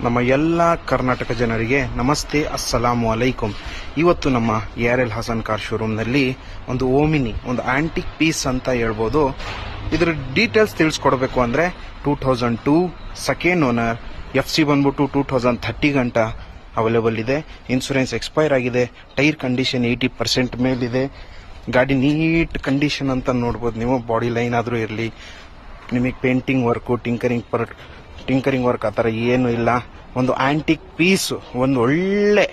ನಮ್ಮ ಎಲ್ಲ ಕರ್ನಾಟಕ ಜನರಿಗೆ ನಮಸ್ತೆ, ಅಸ್ಸಲಾಮು ಅಲೈಕುಂ. ಇವತ್ತು ನಮ್ಮ ARL ಹಸನ್ ಕಾರ್ ಶೋರೂಮ್ನಲ್ಲಿ ಒಂದು ಓಮಿನಿ, ಒಂದು ಆಂಟಿಕ್ ಪೀಸ್ ಅಂತ ಹೇಳ್ಬೋದು. ಇದರ ಡೀಟೇಲ್ಸ್ ತಿಳಿಸ್ಕೊಡ್ಬೇಕು ಅಂದರೆ 2002 ಸೆಕೆಂಡ್ ಓನರ್, FC ಬಂದ್ಬಿಟ್ಟು 2030 ಗಂಟ ಅವೈಲೇಬಲ್ ಇದೆ. ಇನ್ಸೂರೆನ್ಸ್ ಎಕ್ಸ್ಪೈರ್ ಆಗಿದೆ. ಟೈರ್ ಕಂಡೀಷನ್ 80% ಮೇಲಿದೆ. ಗಾಡಿ ನೀಟ್ ಕಂಡೀಷನ್ ಅಂತ ನೋಡ್ಬೋದು ನೀವು. ಬಾಡಿ ಲೈನ್ ಆದರೂ ಇರಲಿ, ನಿಮಗೆ ಪೇಂಟಿಂಗ್ ವರ್ಕು, ಟಿಂಕರಿಂಗ್ ವರ್ಕ್ ಆ ಥರ ಏನೂ ಇಲ್ಲ. ಒಂದು ಆಂಟಿಕ್ ಪೀಸು, ಒಂದು ಒಳ್ಳೆ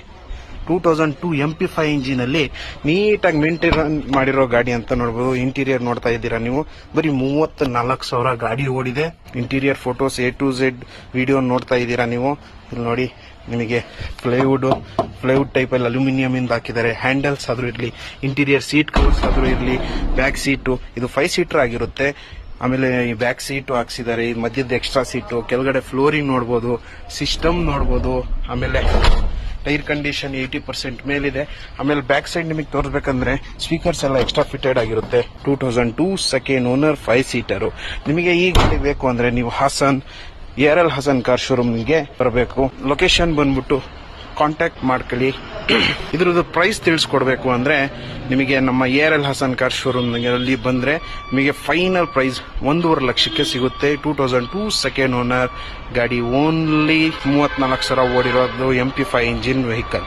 2002 MP5 ಇಂಜಿನಲ್ಲಿ ನೀಟಾಗಿ ಮೇಂಟೈನ್ ಮಾಡಿರೋ ಗಾಡಿ ಅಂತ ನೋಡ್ಬೋದು. ಇಂಟೀರಿಯರ್ ನೋಡ್ತಾ ಇದ್ದೀರಾ ನೀವು, ಬರೀ 34,000 ಗಾಡಿ ಓಡಿದೆ. Interior photos A to Z video ನೋಡ್ತಾ ಇದ್ದೀರಾ ನೀವು. ಇಲ್ಲಿ ನೋಡಿ, ನಿಮಗೆ ಪ್ಲೈವುಡ್ ಟೈಪಲ್ಲಿ ಅಲ್ಯೂಮಿನಿಯಂ ಇಂದ ಹಾಕಿದ್ದಾರೆ. ಹ್ಯಾಂಡಲ್ಸ್ ಆದರೂ ಇರಲಿ, ಇಂಟೀರಿಯರ್ ಸೀಟ್ ಕವರ್ಸ್ ಆದರೂ ಇರಲಿ, ಬ್ಯಾಕ್ ಸೀಟು ಇದು 5 ಸೀಟರ್ ಆಗಿರುತ್ತೆ. ಆಮೇಲೆ ಈ ಬ್ಯಾಕ್ ಸೀಟು ಹಾಕ್ಸಿದ್ದಾರೆ, ಈ ಮಧ್ಯದ ಎಕ್ಸ್ಟ್ರಾ ಸೀಟು, ಕೆಳಗಡೆ ಫ್ಲೋರಿಂಗ್ ನೋಡ್ಬೋದು, ಸಿಸ್ಟಮ್ ನೋಡ್ಬೋದು. ಆಮೇಲೆ ಟೈರ್ ಕಂಡೀಷನ್ 80% ಮೇಲಿದೆ. ಆಮೇಲೆ ಬ್ಯಾಕ್ ಸೈಡ್ ನಿಮಗೆ ತೋರಿಸ್ಬೇಕಂದ್ರೆ ಸ್ಪೀಕರ್ಸ್ ಎಲ್ಲ ಎಕ್ಸ್ಟ್ರಾ ಫಿಟೆಡ್ ಆಗಿರುತ್ತೆ. 2002 ಸೆಕೆಂಡ್ ಓನರ್ 5 ಸೀಟರು. ನಿಮಗೆ ಈ ಗಾಡಿ ಬೇಕು ಅಂದ್ರೆ ನೀವು ARL ಹಸನ್ ಕಾರ್ ಶೋರೂಮ್ಗೆ ಬರಬೇಕು. ಲೊಕೇಶನ್ ಬಂದ್ಬಿಟ್ಟು ಕಾಂಟ್ಯಾಕ್ಟ್ ಮಾಡ್ಕೊಳ್ಳಿ. ಇದ್ರದ್ದು ಪ್ರೈಸ್ ತಿಳಿಸ್ಕೊಡ್ಬೇಕು ಅಂದ್ರೆ ನಿಮಗೆ ನಮ್ಮ ARL ಹಸನ್ ಕಾರ್ ಶೋರೂಮ್ನಲ್ಲಿ ಬಂದ್ರೆ ನಿಮಗೆ ಫೈನಲ್ ಪ್ರೈಸ್ 1.5 ಲಕ್ಷಕ್ಕೆ ಸಿಗುತ್ತೆ. 2002 ಸೆಕೆಂಡ್ ಓನರ್ ಗಾಡಿ, ಓನ್ಲಿ 34,000 ಓಡಿರೋದು MP5 ಇಂಜಿನ್ ವೆಹಿಕಲ್.